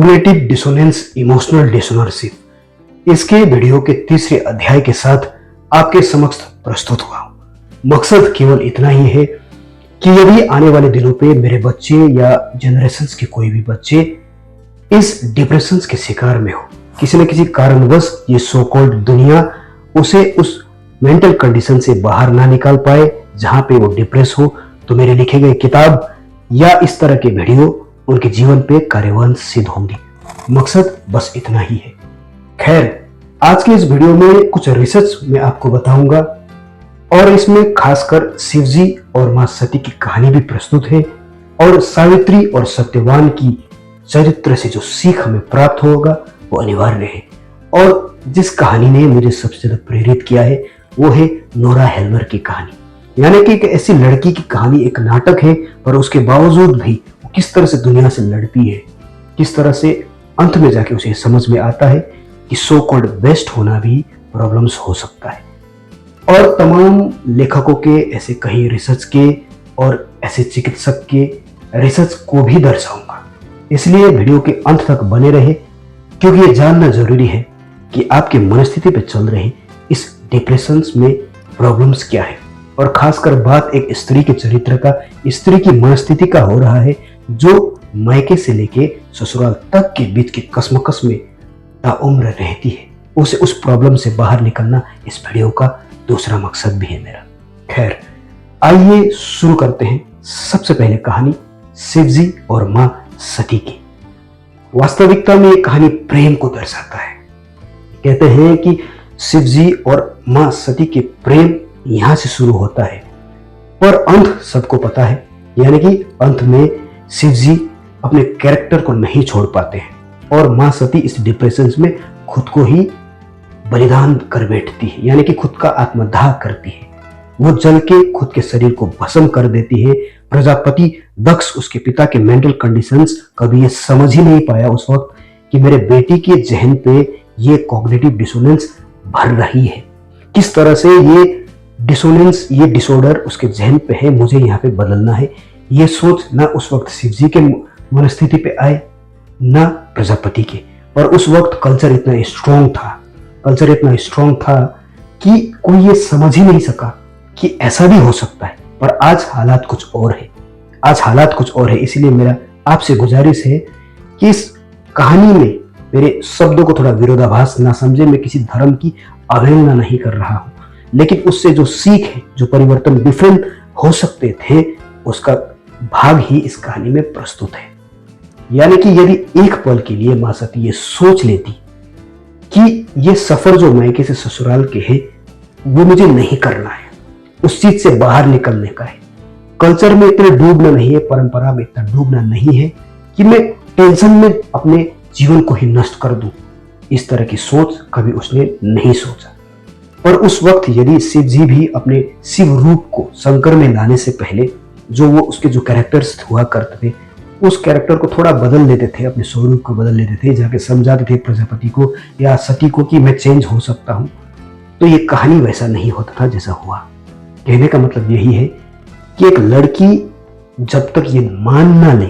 Cognitive dissonance emotional डिसोनरशिप इसके video के तीसरे अध्याय के साथ आपके समक्ष प्रस्तुत हुआ हूं। मकसद केवल इतना ही है कि यदि आने वाले दिनों पे मेरे बच्चे या जनरेशंस के कोई भी बच्चे इस डिप्रेशन के शिकार में हो, किसी न किसी कारणवश ये सो कॉल्ड दुनिया उसे उस मेंटल कंडीशन से बाहर ना निकाल पाए जहां पे वो डिप्रेस हो, तो मेरे लिखे गए किताब या इस तरह के वीडियो उनके जीवन पे कार्यवान सिद्ध होंगे। मकसद बस इतना ही है। खैर, आज के इस वीडियो में कुछ रिसर्च मैं आपको बताऊंगा और इसमें खासकर शिवजी और मां सती की कहानी भी प्रस्तुत है और सावित्री और सत्यवान की चरित्र से जो सीख हमें प्राप्त होगा वो अनिवार्य है। और जिस कहानी ने मुझे सबसे ज्यादा प्रेरित किया है वो है नोरा हेल्मर की कहानी। यानी कि एक ऐसी लड़की की कहानी, एक नाटक है, पर उसके बावजूद भी वो किस तरह से दुनिया से लड़ती है, किस तरह से अंत में जाके उसे समझ में आता है कि सो कॉल्ड बेस्ट होना भी प्रॉब्लम्स हो सकता है। और तमाम लेखकों के ऐसे कई रिसर्च के और ऐसे चिकित्सक के रिसर्च को भी दर्शाऊंगा। इसलिए वीडियो के अंत तक बने रहे, क्योंकि ये जानना जरूरी है कि आपकी मनस्थिति पे चल रही इस डिप्रेशन में प्रॉब्लम्स क्या है। और खासकर बात एक स्त्री के चरित्र का, स्त्री की मनस्थिति का हो रहा है जो मायके से लेके ससुराल तक के बीच की कश्मकश में ताउम्र रहती है। उसे उस प्रॉब्लम से बाहर निकलना इस वीडियो का दूसरा मकसद भी है मेरा। खैर, आइए शुरू करते हैं। सबसे पहले कहानी शिवजी और मां सती की। वास्तविकता में ये कहानी प्रेम को दर्शाता है। कहते हैं कि शिवजी और मां सती के प्रेम यहां से शुरू होता है, पर अंत सबको पता है। यानी कि अंत में शिवजी अपने कैरेक्टर को नहीं छोड़ पाते हैं और मां सती इस डिप्रेशन में खुद को ही बलिदान कर बैठती है, यानी कि खुद का आत्मदाह करती है। वो जल के खुद के शरीर को भस्म कर देती है। प्रजापति दक्ष, उसके पिता के मेंटल कंडीशंस, कभी ये समझ ही नहीं पाया उस वक्त कि मेरे बेटी के जहन पे ये कॉग्निटिव डिसोनेंस भर रही है। किस तरह से ये डिसोनेंस, ये डिसऑर्डर उसके जहन पे है, मुझे यहाँ पे बदलना है। ये सोच ना उस वक्त शिवजी के मनस्थिति पे आए ना प्रजापति के। और उस वक्त कल्चर इतना स्ट्रॉन्ग था कि कोई ये समझ ही नहीं सका कि ऐसा भी हो सकता है। पर आज हालात कुछ और है। इसलिए मेरा आपसे गुजारिश है कि इस कहानी में मेरे शब्दों को थोड़ा विरोधाभास ना समझे। मैं किसी धर्म की अवहेलना नहीं कर रहा हूं, लेकिन उससे जो सीख है, जो परिवर्तन डिफरेंट हो सकते थे, उसका भाग ही इस कहानी में प्रस्तुत है। यानी कि यदि एक पल के लिए मां सती ये सोच लेती कि ये सफर जो मायके से ससुराल के है वो मुझे नहीं करना है, उस चीज से बाहर निकलने का है। कल्चर में इतने डूबना नहीं है, परंपरा में इतना डूबना नहीं है कि मैं टेंशन में अपने जीवन को ही नष्ट कर दूं। इस तरह की सोच कभी उसने नहीं सोचा। पर उस वक्त यदि शिव जी भी अपने शिव रूप को शंकर में लाने से पहले जो वो उसके जो कैरेक्टर्स हुआ करते थे, उस कैरेक्टर को थोड़ा बदल देते थे, अपने स्वरूप को बदल लेते थे, जाके समझाते थे प्रजापति को या सती को कि मैं चेंज हो सकता हूं, तो ये कहानी वैसा नहीं होता था जैसा हुआ। कहने का मतलब यही है कि एक लड़की जब तक ये मान ना ले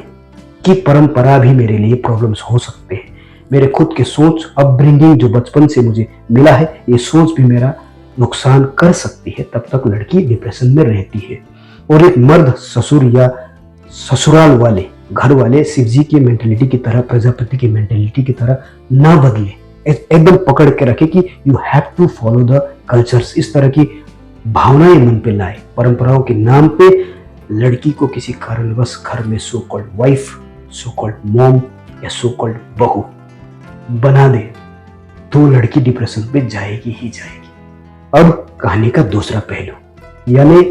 कि परंपरा भी मेरे लिए प्रॉब्लम्स हो सकते हैं, मेरे खुद के सोच, अपब्रिंगिंग जो बचपन से मुझे मिला है, ये सोच भी मेरा नुकसान कर सकती है, तब तक लड़की डिप्रेशन में रहती है। और एक मर्द ससुर या ससुराल वाले, घर वाले शिवजी की मेंटेलिटी की तरह, प्रजापति की मेंटेलिटी की तरह ना बदले, एकदम पकड़ के रखे कि you have to follow the cultures. इस तरह की भावनाएं मन पे लाए, परंपराओं के नाम पे लड़की को किसी कारणवश घर में so called wife, so called mom या सो कॉल्ड बहू बना दे, तो लड़की डिप्रेशन पे जाएगी ही जाएगी। अब कहानी का दूसरा पहलू, यानी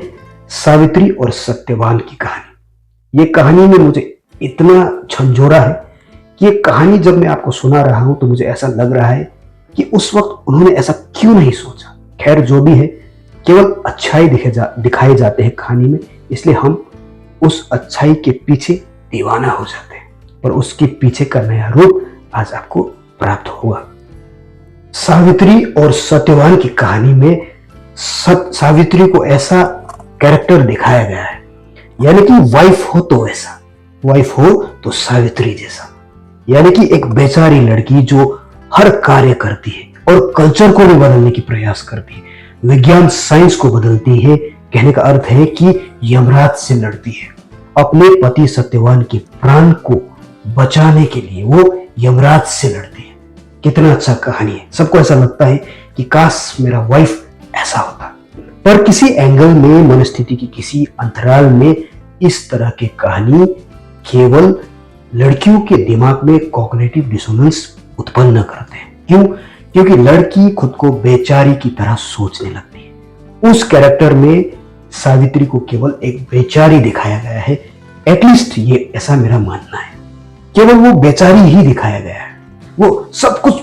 सावित्री और सत्यवान की कहानी। ये कहानी में मुझे इतना झंझोरा है कि ये कहानी जब मैं आपको सुना रहा हूं तो मुझे ऐसा लग रहा है कि उस वक्त उन्होंने ऐसा क्यों नहीं सोचा। खैर, जो भी है, केवल अच्छाई दिखाए जाते हैं कहानी में, इसलिए हम उस अच्छाई के पीछे दीवाना हो जाते हैं। पर उसके पीछे का नया रूप आज आपको प्राप्त हुआ। सावित्री और सत्यवान की कहानी में सावित्री को ऐसा कैरेक्टर दिखाया गया है, यानी कि वाइफ हो तो ऐसा, वाइफ हो तो सावित्री जैसा। यानी कि एक बेचारी लड़की जो हर कार्य करती है और कल्चर को भी बदलने की प्रयास करती है, विज्ञान साइंस को बदलती है। कहने का अर्थ है कि यमराज से लड़ती है। अपने पति सत्यवान के प्राण को बचाने के लिए वो यमराज से लड़ती है। कितना अच्छा कहानी है। सबको ऐसा लगता है कि काश मेरा वाइफ ऐसा होता, पर किसी एंगल में, मनस्थिति की किसी अंतराल में इस तरह की कहानी केवल लड़कियों के दिमाग में कॉग्निटिव डिसोनेंस उत्पन्न करते हैं। क्यों? क्योंकि लड़की खुद को बेचारी की तरह सोचने लगती है। उस कैरेक्टर में सावित्री को केवल एक बेचारी दिखाया गया है। एटलीस्ट ये ऐसा मेरा मानना है। केवल वो बेचारी ही दिखाया गया है। वो सब कुछ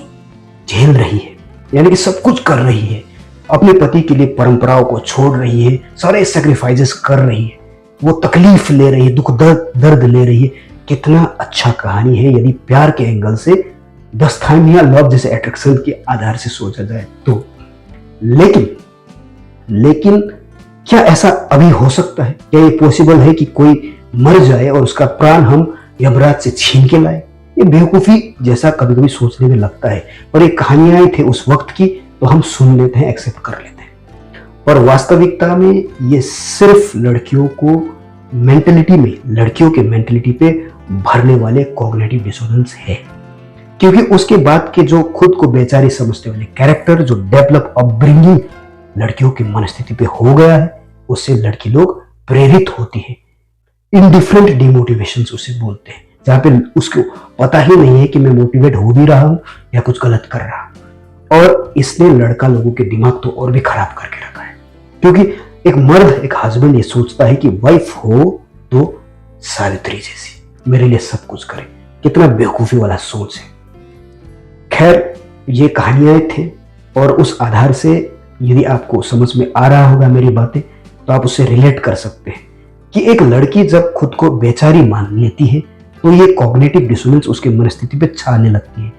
झेल रही है, यानी कि सब कुछ कर रही है, अपने पति के लिए परंपराओं को छोड़ रही है, सारे सैक्रिफाइसेस कर रही है, वो तकलीफ ले रही है, दुख दर्द ले रही है। कितना अच्छा कहानी है यदि प्यार के एंगल से, दस्तान या लव जैसे अट्रैक्शन के आधार से सोचा जाए तो। लेकिन क्या ऐसा अभी हो सकता है? क्या ये पॉसिबल है कि कोई मर जाए और उसका प्राण हम यमराज से छीन के लाए? ये बेवकूफी जैसा कभी कभी सोचने में लगता है, पर ये कहानियां थे उस वक्त की, तो हम सुन लेते हैं, एक्सेप्ट कर लेते हैं। पर वास्तविकता में ये सिर्फ लड़कियों के मेंटलिटी पे भरने वाले कॉग्निटिव डिसोनेंस है। क्योंकि उसके बाद के जो खुद को बेचारी समझते वाले कैरेक्टर, जो डेवलप अपब्रिंगिंग लड़कियों की मनस्थिति पे हो गया है, उससे लड़की लोग प्रेरित होती है। इनडिफरेंट डिमोटिवेशंस उसे बोलते हैं, जहां पे उसको पता ही नहीं है कि मैं मोटिवेट हो भी रहा हूं या कुछ गलत कर रहा हूं। और इसने लड़का लोगों के दिमाग तो और भी खराब करके रखा है। क्योंकि एक मर्द, एक हस्बैंड ये सोचता है कि वाइफ हो तो सावित्री जैसी मेरे लिए सब कुछ करे। कितना बेवकूफी वाला सोच है। खैर, ये कहानियां थे और उस आधार से यदि आपको समझ में आ रहा होगा मेरी बातें, तो आप उससे रिलेट कर सकते हैं कि एक लड़की जब खुद को बेचारी मान लेती है तो ये कॉग्निटिव डिसोनेंस उसके मनस्थिति पे छाने लगती है।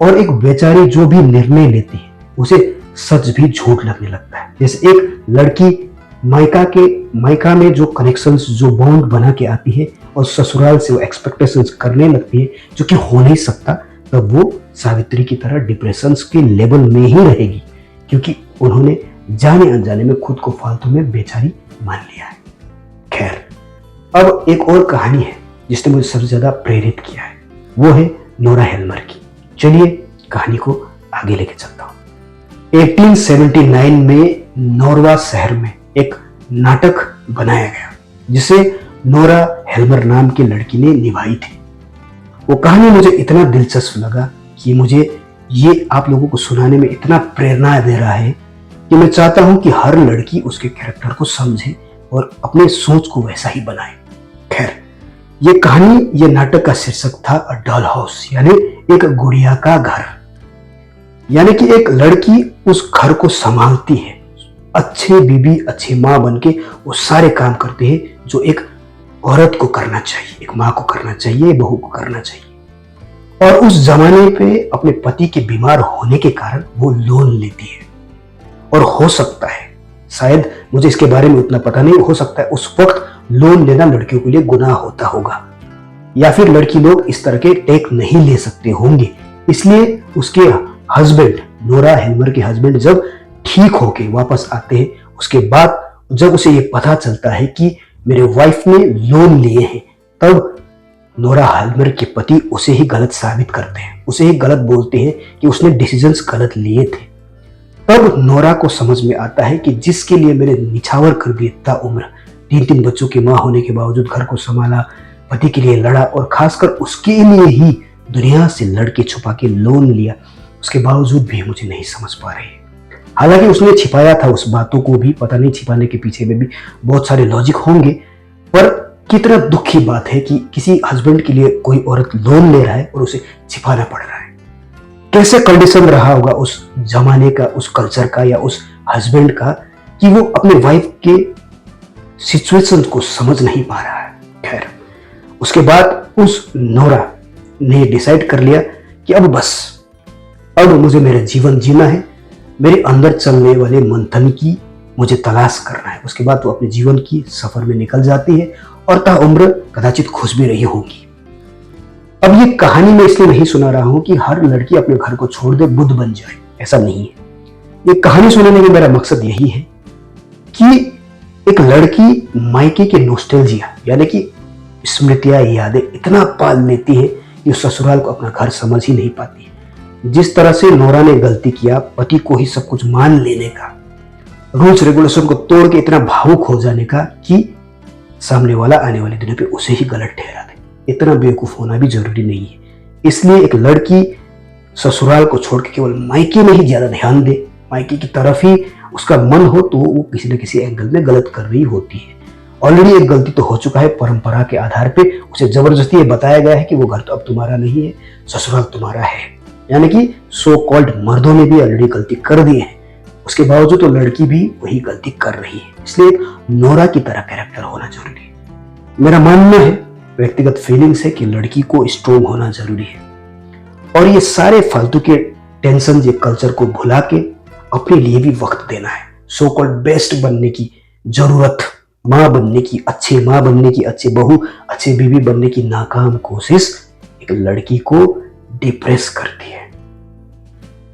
और एक बेचारी जो भी निर्णय लेती है उसे सच भी झूठ लगने लगता है। जैसे एक लड़की मायका में जो कनेक्शंस, जो बॉन्ड बना के आती है और ससुराल से वो एक्सपेक्टेशंस करने लगती है जो कि हो नहीं सकता, तब वो सावित्री की तरह डिप्रेशंस के लेवल में ही रहेगी, क्योंकि उन्होंने जाने अनजाने में खुद को फालतू में बेचारी मान लिया है। खैर, अब एक और कहानी है जिसने मुझे सबसे ज्यादा प्रेरित किया है, वो है नोरा हेल्मर की। चलिए कहानी को आगे लेके चलता हूं। 1879 में नॉर्वा शहर में एक नाटक बनाया गया जिसे नोरा हेल्मर नाम की लड़की ने निभाई थी। वो कहानी मुझे इतना दिलचस्प लगा कि मुझे ये आप लोगों को सुनाने में इतना प्रेरणा दे रहा है कि मैं चाहता हूं कि हर लड़की उसके कैरेक्टर को समझे और अपने सोच को वैसा ही बनाए। खैर, ये कहानी, ये नाटक का शीर्षक था अ डॉल हाउस, यानी एक गुड़िया का घर। यानी कि एक लड़की उस घर को संभालती है, अच्छी बीबी, अच्छी माँ बनके वो सारे काम करती है जो एक औरत को करना चाहिए, एक माँ को करना चाहिए, बहू को करना चाहिए। और उस जमाने पे अपने पति के बीमार होने के कारण वो लोन लेती है। और हो सकता है, शायद मुझे इसके बारे में उतना पता नहीं, हो सकता है उस वक्त लोन लेना लड़कियों के लिए गुनाह होता होगा, या फिर लड़की लोग इस तरह के टेक नहीं ले सकते होंगे। इसलिए उसके हस्बैंड, नोरा हेल्मर के हस्बैंड जब ठीक होके वापस आते हैं, उसके बाद जब उसे ये पता चलता है कि मेरे वाइफ ने लोन लिए हैं, तब नोरा हेल्मर के पति उसे ही गलत साबित करते हैं, उसे ही गलत बोलते हैं कि उसने डिसीजंस गलत लिए थे। तब नोरा को समझ में आता है कि जिसके लिए मेरे निछावर कर दिए इतना उम्र, 3 बच्चों की माँ होने के बावजूद घर को संभाला, पति के लिए लड़ा और खासकर उसके लिए ही दुनिया से लड़के छुपा के लोन लिया, उसके बावजूद भी मुझे नहीं समझ पा रही है। हालांकि उसने छिपाया था उस बातों को भी, पता नहीं छिपाने के पीछे में भी बहुत सारे लॉजिक होंगे, पर कितना दुख की बात है कि किसी हस्बैंड के लिए कोई औरत लोन ले रहा है और उसे छिपाना पड़ रहा है। कैसे कंडीशन रहा होगा उस जमाने का, उस कल्चर का या उस हस्बैंड का, कि वो अपने वाइफ के सिचुएशन को समझ नहीं पा रहा है। खैर, उसके बाद उस नोरा ने डिसाइड कर लिया कि अब बस, अब मुझे मेरा जीवन जीना है, मेरे अंदर चलने वाले मंथन की मुझे तलाश करना है। उसके बाद वो अपने जीवन की सफर में निकल जाती है और ताउम्र कदाचित खुश भी रही होगी। अब ये कहानी मैं इसलिए नहीं सुना रहा हूं कि हर लड़की अपने घर को छोड़ दे बुद्ध बन जाए, ऐसा नहीं है। ये कहानी सुनाने का मेरा मकसद यही है कि एक लड़की मायके के नॉस्टैल्जिया यानी कि स्मृतियां, यादें इतना पाल लेती है कि उस ससुराल को अपना घर समझ ही नहीं पाती है। जिस तरह से नोरा ने गलती किया, पति को ही सब कुछ मान लेने का, रूल्स रेगुलेशन को तोड़ के इतना भावुक हो जाने का कि सामने वाला आने वाले दिनों पे उसे ही गलत ठहरा दे, इतना बेवकूफ होना भी जरूरी नहीं है। इसलिए एक लड़की ससुराल को छोड़ के केवल मायके में ही ज्यादा ध्यान दे, मायके की तरफ ही उसका मन हो, तो वो किसी न किसी एंगल में गलत कर रही होती है। ऑलरेडी एक गलती तो हो चुका है, परंपरा के आधार पे उसे जबरदस्ती ये बताया गया है कि वो घर तो अब तुम्हारा नहीं है, ससुराल तुम्हारा है। यानी कि सो कॉल्ड मर्दों ने भी ऑलरेडी गलती कर दी है, उसके बावजूद तो लड़की भी वही गलती कर रही है। इसलिए एक नोरा की तरह कैरेक्टर होना जरूरी है। मेरा मानना है, व्यक्तिगत फीलिंग्स है कि लड़की को स्ट्रोंग होना जरूरी है और ये सारे फालतू के टेंशन, ये कल्चर को भुला के अपने लिए भी वक्त देना है। सो कॉल्ड बेस्ट बनने की जरूरत, माँ बनने की, अच्छे माँ बनने की, अच्छे बहू, अच्छे बीवी बनने की नाकाम कोशिश एक लड़की को डिप्रेस करती है।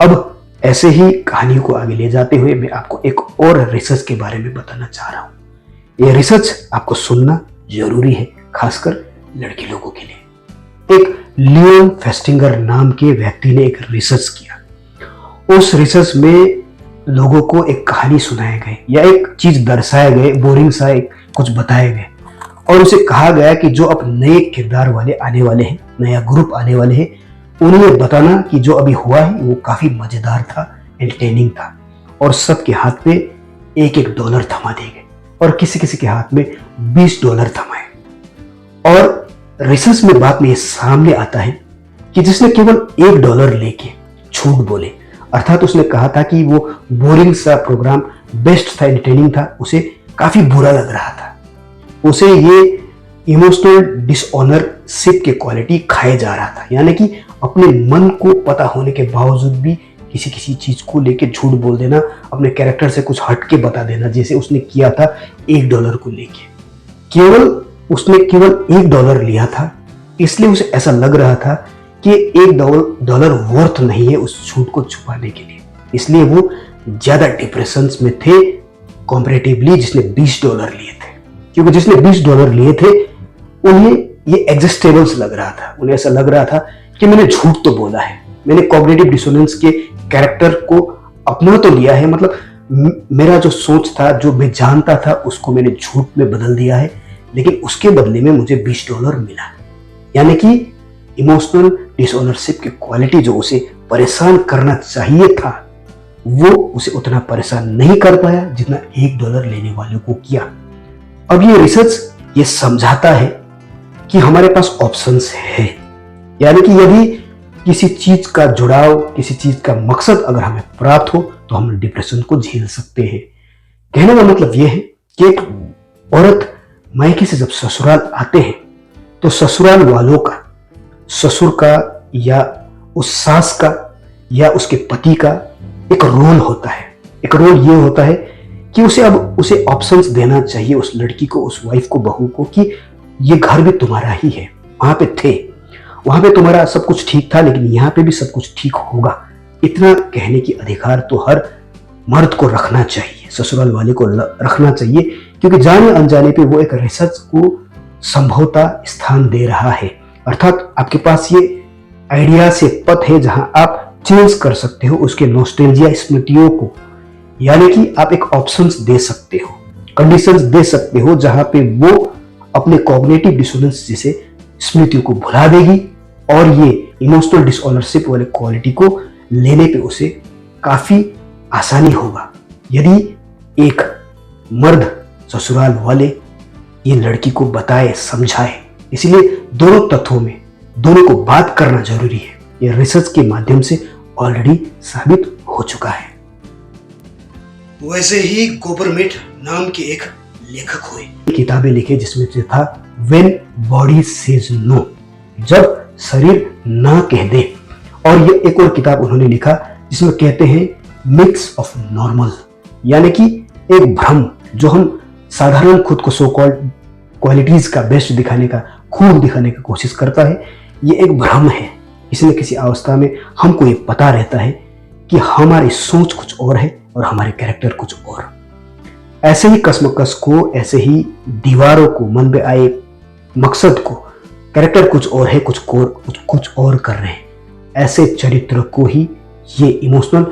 अब ऐसे ही कहानी को आगे ले जाते हुए मैं आपको एक और रिसर्च के बारे में बताना चाह रहा हूं। यह रिसर्च आपको सुनना जरूरी है, खासकर लड़के लोगों के लिए। एक लियोन फेस्टिंगर नाम के व्यक्ति ने एक रिसर्च किया। उस रिसर्च में लोगों को एक कहानी सुनाए गए या एक चीज दर्शाए गए, बोरिंग सा एक कुछ बताए गए, और उसे कहा गया कि जो अब नए किरदार वाले आने वाले हैं, नया ग्रुप आने वाले हैं, उन्हें बताना कि जो अभी हुआ है वो काफी मजेदार था, एंटरटेनिंग था, और सबके हाथ पे $1 थमा दिए गए और किसी किसी के हाथ में $20 थमाए। और रिसर्च में बात में ये सामने आता है कि जिसने केवल $1 लेके झूठ बोले, अर्थात उसने कहा था कि वो बोरिंग सा प्रोग्राम बेस्ट था, एंटरटेनिंग था, उसे काफी बुरा लग रहा था, उसे ये इमोशनल डिसऑनरशिप के क्वालिटी खाए जा रहा था। यानी कि अपने मन को पता होने के बावजूद भी किसी किसी चीज को लेके झूठ बोल देना, अपने कैरेक्टर से कुछ हट के बता देना, जैसे उसने किया था $1 को लेके। उसने केवल $1 लिया था, इसलिए उसे ऐसा लग रहा था कि $1 वर्थ नहीं है उस झूठ को छुपाने के लिए, इसलिए वो ज्यादा डिप्रेशन में थे कंपैरेटिवली जिसने $20 लिए थे। क्योंकि जिसने $20 लिए थे उन्हें ये एग्जिस्टेबल्स लग रहा था, उन्हें ऐसा लग रहा था कि मैंने झूठ तो बोला है, मैंने कॉग्निटिव डिसोनेंस के कैरेक्टर को अपना तो लिया है, मतलब मेरा जो सोच था, जो मैं जानता था, उसको मैंने झूठ में बदल दिया है, लेकिन उसके बदले में मुझे $20 मिला। यानी कि इमोशनल डिसऑनरशिप की क्वालिटी जो उसे परेशान करना चाहिए था, वो उसे उतना परेशान नहीं कर पाया जितना $1 लेने वालों को किया। अब ये रिसर्च ये समझाता है कि हमारे पास ऑप्शंस है, यानी कि यदि किसी चीज का जुड़ाव, किसी चीज का मकसद अगर हमें प्राप्त हो तो हम डिप्रेशन को झेल सकते हैं। कहने का मतलब यह है कि एक औरत मायके से जब ससुराल आते हैं तो ससुराल वालों का, ससुर का या उस सास का या उसके पति का एक रोल होता है। एक रोल ये होता है कि उसे ऑप्शंस देना चाहिए उस लड़की को, उस वाइफ को, बहू को, कि ये घर भी तुम्हारा ही है, वहां पे थे, वहां पे तुम्हारा सब कुछ ठीक था, लेकिन यहाँ पे भी सब कुछ ठीक होगा। इतना कहने की अधिकार तो हर मर्द को रखना चाहिए, ससुराल वाले को रखना चाहिए, क्योंकि जाने अनजाने पे वो एक रिसर्च को संभवतः स्थान दे रहा है। अर्थात आपके पास ये आइडिया से पथ है जहां आप चेंज कर सकते हो उसके नॉस्टैल्जिया स्मृतियों को, यानी कि आप एक ऑप्शंस दे सकते हो, कंडीशंस दे सकते हो जहां पे वो अपने कॉग्निटिव डिसोनेंस जैसे स्मृतियों को भुला देगी और ये इमोशनल डिसऑनरशिप वाले क्वालिटी को लेने पे उसे काफी आसानी होगा। यदि एक मर्द ससुराल वाले ये लड़की को बताए, समझाए, इसलिए दोनों तत्वों में दोनों को बात करना जरूरी है। यह रिसर्च के माध्यम से ऑलरेडी साबित हो चुका है। वैसे ही गोबरमेट नाम के एक लेखक हुए, किताबें लिखे जिसमें से था व्हेन बॉडी सेज नो, जब शरीर ना कह दे, और ये एक और किताब उन्होंने लिखा जिसमें कहते हैं मिक्स ऑफ नॉर्मल, यानी कि एक भ्रम जो हम साधारण खुद को सो कॉल्ड क्वालिटीज का बेस्ट दिखाने का, खूब दिखाने की कोशिश करता है, ये एक भ्रम है। किसी न किसी अवस्था में हमको ये पता रहता है कि हमारी सोच कुछ और है और हमारे कैरेक्टर कुछ और। ऐसे ही कसमकस को, ऐसे ही दीवारों को, मन में आए मकसद को, कैरेक्टर कुछ और है, कुछ और कर रहे हैं, ऐसे चरित्र को ही ये इमोशनल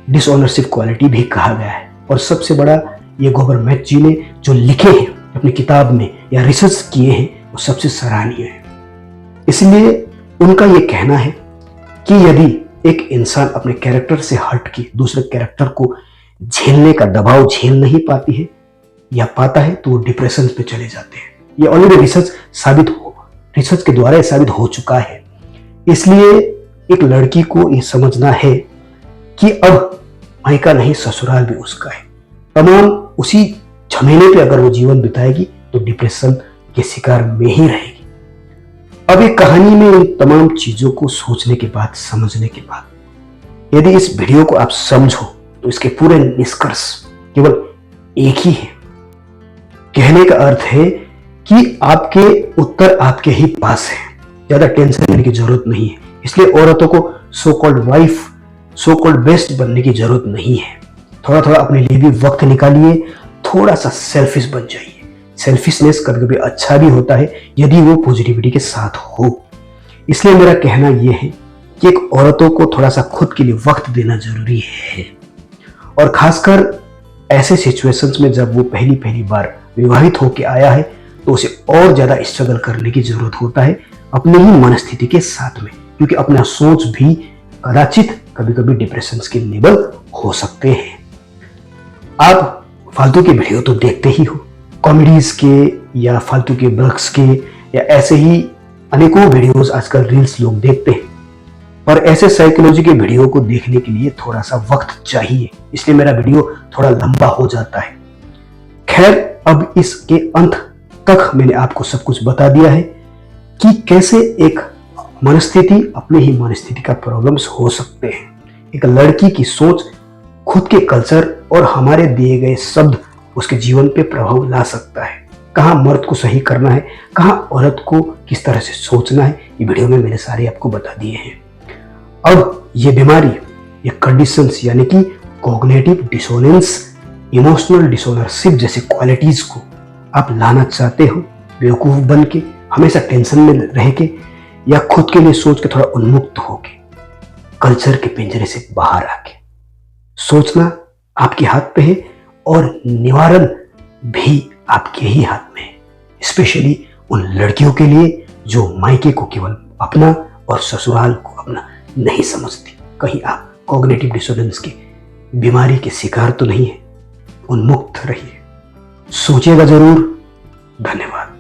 डिसऑनरशिप क्वालिटी भी कहा गया है। और सबसे बड़ा, ये गोबर मैथ जी ने जो लिखे हैं अपनी किताब में या रिसर्च किए हैं, वो सबसे सराहनीय है। इसलिए उनका ये कहना है कि यदि एक इंसान अपने कैरेक्टर से हट के दूसरे कैरेक्टर को झेलने का दबाव झेल नहीं पाती है या पाता है, तो वो डिप्रेशन पे चले जाते हैं। ये ऑलरेडी रिसर्च के द्वारा साबित हो चुका है। इसलिए एक लड़की को ये समझना है कि अब मायका नहीं, ससुराल भी उसका है। तमाम उसी झमेले पे अगर वो जीवन बिताएगी तो डिप्रेशन के शिकार में ही रहेगी। अब एक कहानी में इन तमाम चीजों को सोचने के बाद, समझने के बाद, यदि इस वीडियो को आप समझो तो इसके पूरे निष्कर्ष केवल एक ही है। कहने का अर्थ है कि आपके उत्तर आपके ही पास है, ज्यादा टेंशन लेने की जरूरत नहीं है। इसलिए औरतों को so called wife, so called best बनने की जरूरत नहीं है। थोड़ा थोड़ा अपने लिए भी वक्त निकालिए, थोड़ा सा सेल्फिश बन जाइए। सेल्फिशनेस कभी कभी अच्छा भी होता है यदि वो पॉजिटिविटी के साथ हो। इसलिए मेरा कहना यह है कि एक औरतों को थोड़ा सा खुद के लिए वक्त देना जरूरी है। और खासकर ऐसे सिचुएशंस में जब वो पहली बार विवाहित होकर आया है, तो उसे और ज्यादा स्ट्रगल करने की जरूरत होता है अपनी ही मनस्थिति के साथ में, क्योंकि अपना सोच भी कदाचित कभी कभी डिप्रेशन के लेवल हो सकते हैं। आप फालतू के वीडियो तो देखते ही हो, कॉमेडीज के या फालतू के ब्लॉग्स के या ऐसे ही अनेकों वीडियोस आजकल रील्स लोग देखते हैं। पर ऐसे साइकोलॉजी के वीडियो को देखने के लिए थोड़ा सा वक्त चाहिए, इसलिए मेरा वीडियो थोड़ा लंबा हो जाता है। खैर, अब इसके अंत तक मैंने आपको सब कुछ बता दिया है कि कैसे एक मनस्थिति, अपने ही मनस्थिति का प्रॉब्लम्स हो सकते हैं। एक लड़की की सोच खुद के कल्चर और हमारे दिए गए शब्द उसके जीवन पे प्रभाव ला सकता है। कहाँ मर्द को सही करना है, कहाँ औरत को किस तरह से सोचना है, ये वीडियो में मैंने सारे आपको बता दिए हैं। अब ये बीमारी, ये कंडीशंस यानी कि कॉग्निटिव डिसोनेंस, इमोशनल डिसऑनरशिप जैसी क्वालिटीज को आप लाना चाहते हो, बेवकूफ बन के, हमेशा टेंशन में रह के या खुद के लिए सोच के थोड़ा उन्मुक्त होके, कल्चर के पिंजरे से बाहर आके सोचना आपके हाथ पे है और निवारण भी आपके ही हाथ में है। स्पेशली उन लड़कियों के लिए जो मायके को केवल अपना और ससुराल को अपना नहीं समझती। कहीं आप कॉग्निटिव डिसोनेंस की बीमारी के शिकार तो नहीं है। उन्मुक्त रहिए, सोचिएगा जरूर। धन्यवाद।